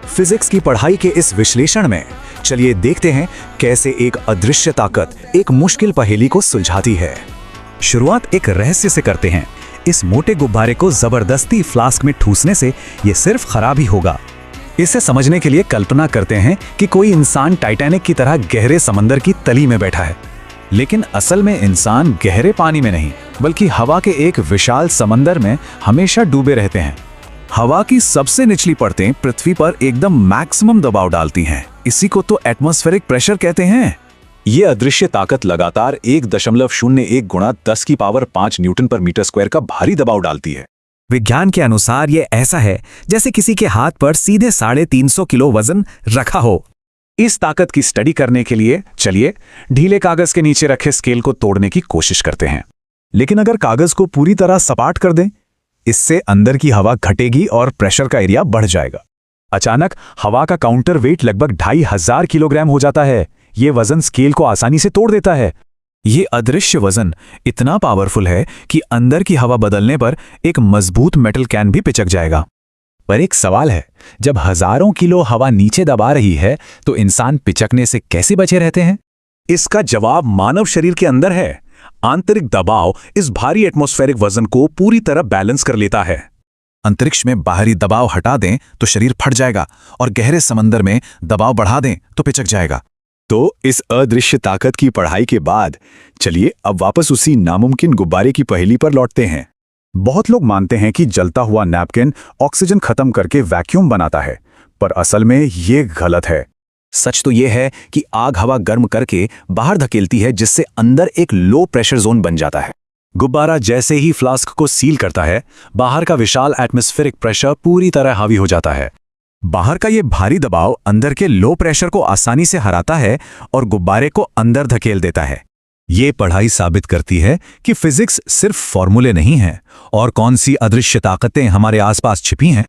Physics की पढ़ाई के इस विश्लेषण में चलिए देखते हैं कैसे एक अदृश्य ताकत एक मुश्किल पहेली को सुलझाती है। शुरुआत एक रहस्य से करते हैं। इस मोटे गुब्बारे को जबरदस्ती फ्लास्क में ठूसने से यह सिर्फ खराब ही होगा। इसे समझने के लिए कल्पना करते हैं कि कोई इंसान टाइटैनिक की तरह गहरे समंदर की तली में बैठा है, लेकिन असल में इंसान गहरे पानी में नहीं बल्कि हवा के एक विशाल समंदर में हमेशा डूबे रहते हैं। हवा की सबसे निचली परतें पृथ्वी पर एकदम मैक्सिमम दबाव डालती हैं। इसी को तो एटमॉस्फेरिक प्रेशर कहते हैं। ये अदृश्य ताकत लगातार 1.01 गुणा 10 की पावर 5 न्यूटन पर मीटर स्क्वायर का भारी दबाव डालती है। विज्ञान के अनुसार ये ऐसा है जैसे किसी के हाथ पर सीधे 350 किलो वजन रखा हो। इस ताकत की स्टडी करने के लिए चलिए ढीले कागज के नीचे रखे स्केल को तोड़ने की कोशिश करते हैं। लेकिन अगर कागज को पूरी तरह सपाट कर दें, इससे अंदर की हवा घटेगी और प्रेशर का एरिया बढ़ जाएगा। अचानक हवा का काउंटर वेट लगभग 2500 किलोग्राम हो जाता है। ये वजन स्केल को आसानी से तोड़ देता है। ये अदृश्य वजन इतना पावरफुल है कि अंदर की हवा बदलने पर एक मजबूत मेटल कैन भी पिचक जाएगा। पर एक सवाल है, जब हजारों किलो हवा नीचे दबा रही है तो इंसान पिचकने से कैसे बचे रहते हैं? इसका जवाब मानव शरीर के अंदर है। आंतरिक दबाव इस भारी एटमॉस्फेरिक वजन को पूरी तरह बैलेंस कर लेता है। अंतरिक्ष में बाहरी दबाव हटा दें तो शरीर फट जाएगा और गहरे समंदर में दबाव बढ़ा दें तो पिचक जाएगा। तो इस अदृश्य ताकत की पढ़ाई के बाद चलिए अब वापस उसी नामुमकिन गुब्बारे की पहेली पर लौटते हैं। बहुत लोग मानते हैं कि जलता हुआ नैपकिन ऑक्सीजन खत्म करके वैक्यूम बनाता है, पर असल में ये गलत है। सच तो यह है कि आग हवा गर्म करके बाहर धकेलती है, जिससे अंदर एक लो प्रेशर जोन बन जाता है। गुब्बारा जैसे ही फ्लास्क को सील करता है, बाहर का विशाल एटमॉस्फेरिक प्रेशर पूरी तरह हावी हो जाता है। बाहर का ये भारी दबाव अंदर के लो प्रेशर को आसानी से हराता है और गुब्बारे को अंदर धकेल देता है। ये पढ़ाई साबित करती है कि फिजिक्स सिर्फ फॉर्मूले नहीं है और कौन सी अदृश्य ताकतें हमारे आसपास छिपी हैं।